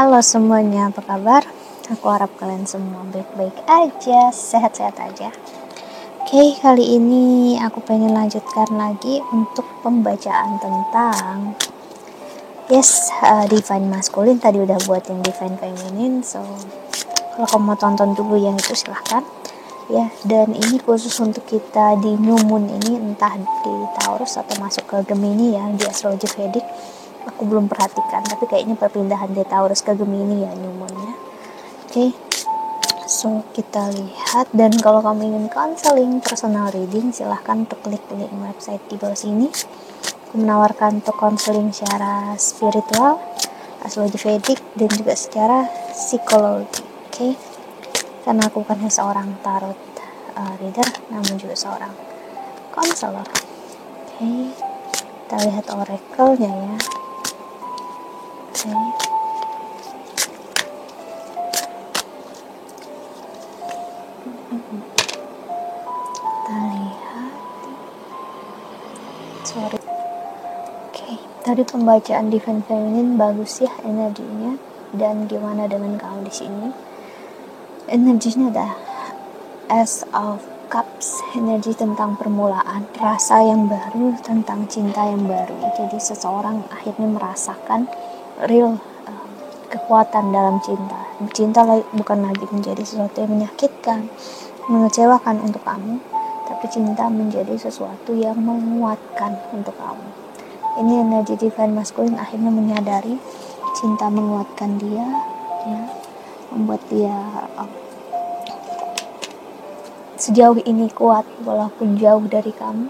Halo semuanya, apa kabar? Aku harap kalian semua baik-baik aja, sehat-sehat aja. Oke, kali ini aku pengen lanjutkan lagi untuk pembacaan tentang Divine Masculine. Tadi udah buatin Divine Feminine, so kalau kamu mau tonton dulu yang itu silahkan. Ya, dan ini khusus untuk kita di New Moon ini, entah di Taurus atau masuk ke Gemini ya, di astrologi Vedic. Aku belum perhatikan, tapi kayaknya perpindahan dari Taurus ke Gemini ya New Moon-nya. Oke, so kita lihat. Dan kalau kamu ingin counseling, personal reading, silahkan untuk klik link website di bawah sini. Aku menawarkan untuk counseling secara spiritual, astrologi Vedic, dan juga secara psikologi. Oke, karena aku bukan hanya seorang tarot reader, namun juga seorang counselor. Oke, kita lihat oracle-nya ya. Oke. Kita lihat. Oke, tadi pembacaan Divine Feminine bagus ya energinya. Dan gimana dengan kamu di sini? Energinya ada Ace of Cups, energi tentang permulaan, rasa yang baru, tentang cinta yang baru. Jadi seseorang akhirnya merasakan real kekuatan dalam cinta. Cinta bukan lagi menjadi sesuatu yang menyakitkan, mengecewakan untuk kamu, tapi cinta menjadi sesuatu yang menguatkan untuk kamu. Ini energi Divine Masculine akhirnya menyadari cinta menguatkan dia, ya, membuat dia sejauh ini kuat walaupun jauh dari kamu.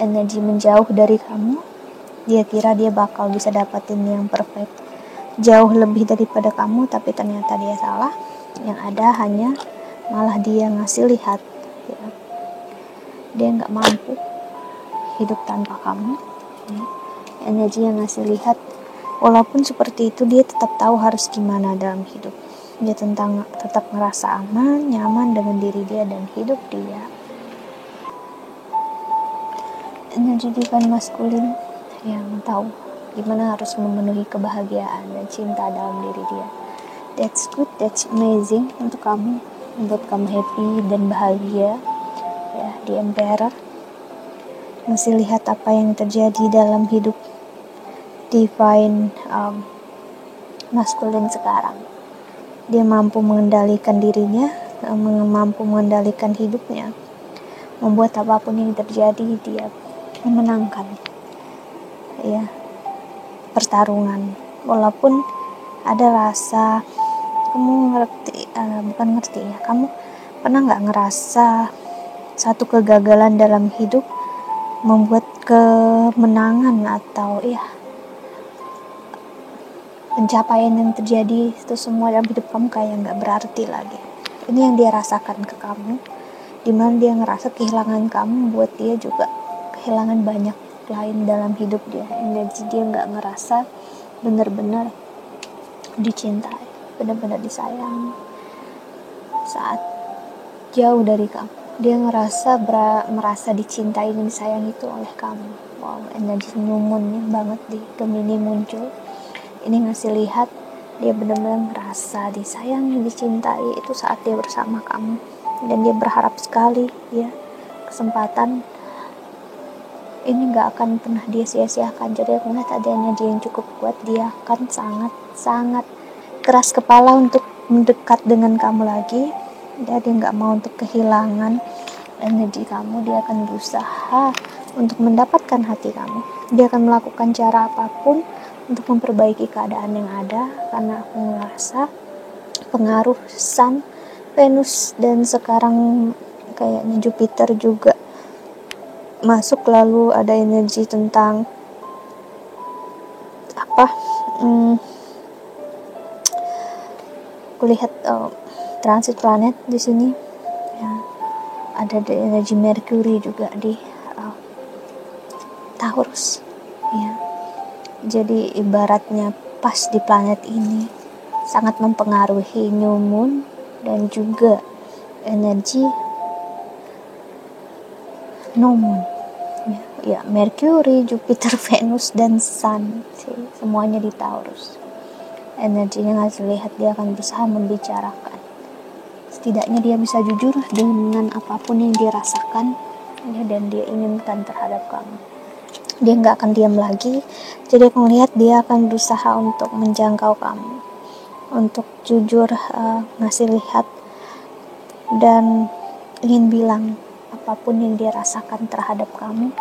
Energi menjauh dari kamu, dia kira dia bakal bisa dapetin yang perfect, jauh lebih daripada kamu, tapi ternyata dia salah. Yang ada hanya malah dia ngasih lihat ya, dia nggak mampu hidup tanpa kamu ya. Energi yang ngasih lihat, walaupun seperti itu dia tetap tahu harus gimana dalam hidup. Dia tetap ngerasa aman, nyaman dengan diri dia dan hidup dia. Energi Divine Masculine yang tahu gimana harus memenuhi kebahagiaan dan cinta dalam diri dia. That's good, that's amazing untuk kamu, membuat kamu happy dan bahagia ya. Di Emperor masih lihat apa yang terjadi dalam hidup Divine Masculine sekarang. Dia mampu mengendalikan dirinya, mampu mengendalikan hidupnya, membuat apapun yang terjadi dia memenangkan ya pertarungan. Walaupun ada rasa, kamu kamu pernah nggak ngerasa satu kegagalan dalam hidup membuat kemenangan atau pencapaian yang terjadi itu semua dalam hidup kamu kayak nggak berarti lagi. Ini yang dia rasakan ke kamu, dimana dia ngerasa kehilangan kamu buat dia juga kehilangan banyak lain dalam hidup dia. Energi dia nggak ngerasa benar-benar dicintai, benar-benar disayang saat jauh dari kamu. Dia merasa dicintai dan disayang itu oleh kamu. Wow, energi nyumunnya banget di Gemini muncul. Ini ngasih lihat dia benar-benar merasa disayangi, dicintai itu saat dia bersama kamu. Dan dia berharap sekali ya kesempatan ini gak akan pernah dia sia-siakan. Jadi aku melihat ada energi yang cukup kuat. Dia akan sangat keras kepala untuk mendekat dengan kamu lagi. Dia gak mau untuk kehilangan energi kamu. Dia akan berusaha untuk mendapatkan hati kamu. Dia akan melakukan cara apapun untuk memperbaiki keadaan yang ada. Karena aku merasa pengaruh Sun, Venus, dan sekarang kayaknya Jupiter juga masuk. Lalu ada energi tentang aku lihat transit planet di sini ya. Ada energi Mercury juga di Taurus ya. Jadi ibaratnya pas di planet ini sangat mempengaruhi New Moon dan juga energi New Moon ya, Mercury, Jupiter, Venus, dan Sun semuanya di Taurus. energinya ngasih lihat dia akan berusaha membicarakan. Setidaknya dia bisa jujur dengan apapun yang dia rasakan ya, dan dia inginkan terhadap kamu. Dia nggak akan diam lagi. Jadi aku melihat dia akan berusaha untuk menjangkau kamu, untuk jujur ngasih lihat dan ingin bilang apapun yang dia rasakan terhadap kamu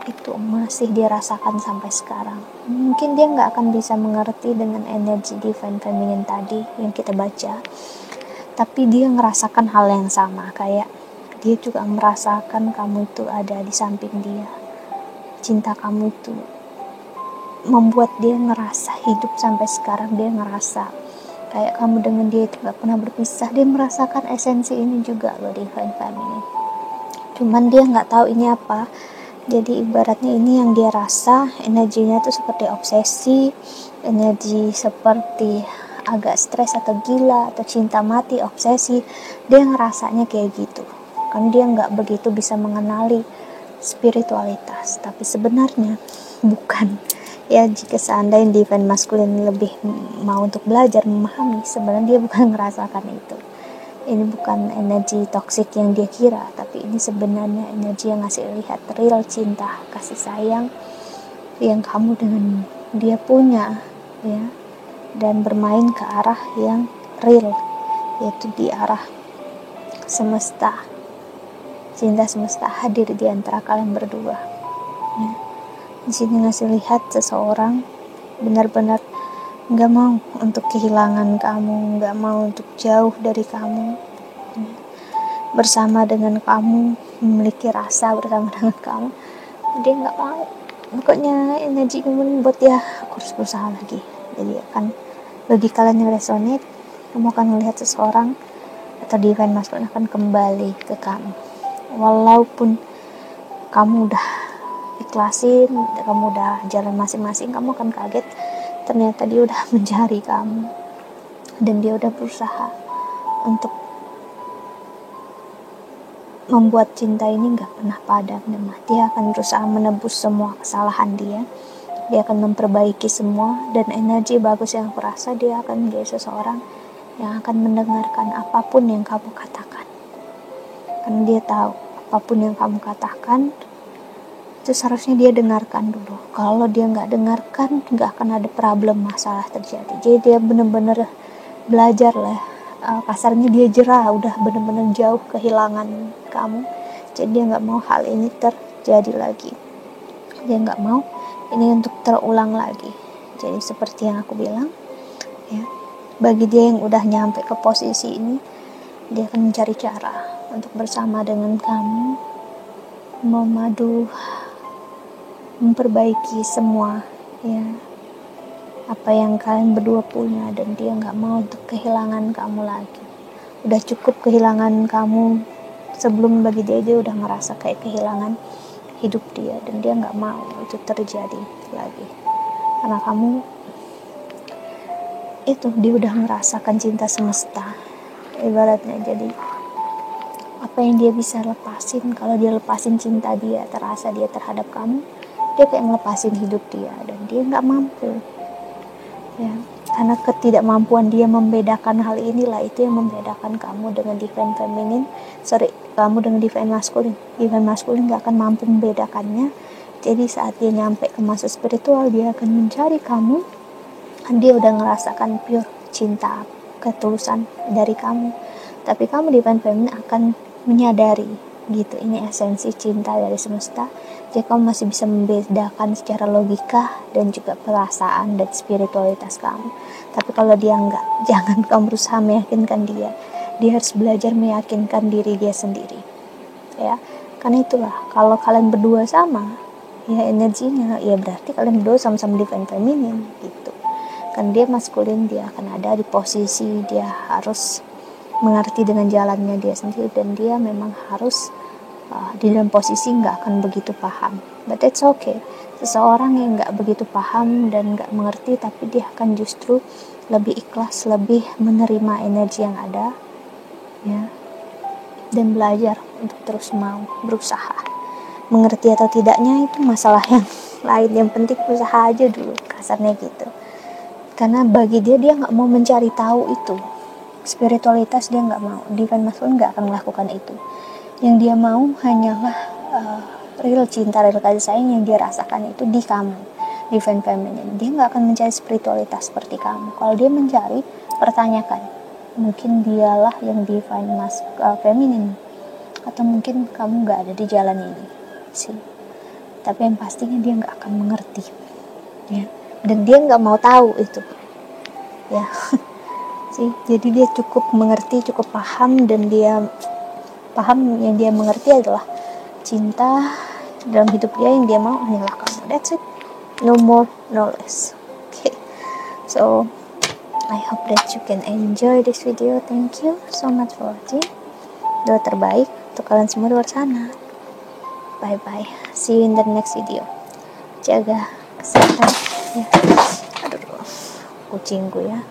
itu masih dia rasakan sampai sekarang. Mungkin dia nggak akan bisa mengerti dengan energi divine feminine tadi yang kita baca, tapi dia ngerasakan hal yang sama, kayak dia juga merasakan kamu itu ada di samping dia. Cinta kamu itu membuat dia ngerasa hidup sampai sekarang. Dia ngerasa kayak kamu dengan dia itu gak pernah berpisah. Dia merasakan esensi ini juga loh, divine feminine. Cuman dia gak tahu ini apa. Jadi ibaratnya ini yang dia rasa, energinya tuh seperti obsesi, energi seperti agak stres atau gila atau cinta mati, obsesi. Dia ngerasanya kayak gitu karena dia gak begitu bisa mengenali spiritualitas. Tapi sebenarnya bukan ya. Jika seandainya divine masculine lebih mau untuk belajar memahami, sebenarnya dia bukan ngerasakan itu. Ini bukan energi toksik yang dia kira, tapi ini sebenarnya energi yang ngasih lihat real cinta, kasih sayang yang kamu dengan dia punya ya, dan bermain ke arah yang real, yaitu di arah semesta. Cinta semesta hadir di antara kalian berdua ya. Di sini ngasih lihat seseorang benar-benar gak mau untuk kehilangan kamu, gak mau untuk jauh dari kamu, bersama dengan kamu, memiliki rasa bersama dengan kamu. Dia gak mau, pokoknya energi membuat dia aku harus berusaha lagi. Jadi akan, bagi kalian yang resonate, kamu akan melihat seseorang atau divine masculine akan kembali ke kamu, walaupun kamu udah ikhlasin, kamu udah jalan masing-masing. Kamu akan kaget ternyata dia udah mencari kamu dan dia udah berusaha untuk membuat cinta ini gak pernah padam. Dia akan berusaha menebus semua kesalahan dia akan memperbaiki semua, dan energi bagus yang aku rasa dia akan menjadi seseorang yang akan mendengarkan apapun yang kamu katakan, karena dia tahu apapun yang kamu katakan itu seharusnya dia dengarkan dulu. Kalau dia nggak dengarkan, nggak akan ada problem, masalah terjadi. Jadi dia benar-benar belajar lah, kasarnya dia jerah, udah benar-benar jauh kehilangan kamu. Jadi dia nggak mau hal ini terjadi lagi. Dia nggak mau ini untuk terulang lagi. Jadi seperti yang aku bilang ya, bagi dia yang udah nyampe ke posisi ini, dia akan mencari cara untuk bersama dengan kamu memadu, memperbaiki semua ya apa yang kalian berdua punya, dan dia nggak mau untuk kehilangan kamu lagi. Udah cukup kehilangan kamu sebelum. Bagi dia udah ngerasa kayak kehilangan hidup dia, dan dia nggak mau itu terjadi lagi karena kamu itu, dia udah merasakan cinta semesta ibaratnya. Jadi apa yang dia bisa lepasin, kalau dia lepasin cinta dia, terasa dia terhadap kamu, dia kayak ngelepasin hidup dia, dan dia nggak mampu ya, karena ketidakmampuan dia membedakan hal inilah itu yang membedakan kamu dengan divine feminine, kamu dengan divine masculine. Divine masculine nggak akan mampu membedakannya. Jadi saat dia nyampe ke masa spiritual, dia akan mencari kamu, kan dia udah ngerasakan pure cinta, ketulusan dari kamu. Tapi kamu divine feminine akan menyadari gitu, ini esensi cinta dari semesta. Jadi kamu masih bisa membedakan secara logika dan juga perasaan dan spiritualitas kamu. Tapi kalau dia enggak, jangan kamu berusaha meyakinkan dia. Dia harus belajar meyakinkan diri dia sendiri ya. Karena itulah, kalau kalian berdua sama ya energinya, ya berarti kalian berdua sama-sama divine feminine gitu kan. Dia maskulin, dia akan ada di posisi dia harus mengerti dengan jalannya dia sendiri, dan dia memang harus di dalam posisi nggak akan begitu paham, but it's okay. Seseorang yang nggak begitu paham dan nggak mengerti, tapi dia akan justru lebih ikhlas, lebih menerima energi yang ada ya, dan belajar untuk terus mau berusaha. Mengerti atau tidaknya itu masalah yang lain, yang penting usaha aja dulu, kasarnya gitu. karena bagi dia nggak mau mencari tahu itu. Spiritualitas dia nggak mau, divine masculine nggak akan melakukan itu. Yang dia mau hanyalah real cinta, real kasih sayang yang dia rasakan itu di kamu, divine feminine. Dia nggak akan mencari spiritualitas seperti kamu. Kalau dia mencari, pertanyakan, mungkin dialah yang divine feminine, atau mungkin kamu nggak ada di jalan ini sih. Tapi yang pastinya dia nggak akan mengerti, ya, dan dia nggak mau tahu itu, ya. Sih, jadi dia cukup mengerti, cukup paham, dan dia paham yang dia mengerti adalah cinta dalam hidup dia, yang dia mau hanyalah kamu. That's it, no more, no less. Okay, so I hope that you can enjoy this video. Thank you so much for watching. Doa terbaik untuk kalian semua di luar sana. Bye bye, see you in the next video. Jaga kesehatan ya. Aduh, kucingku ya.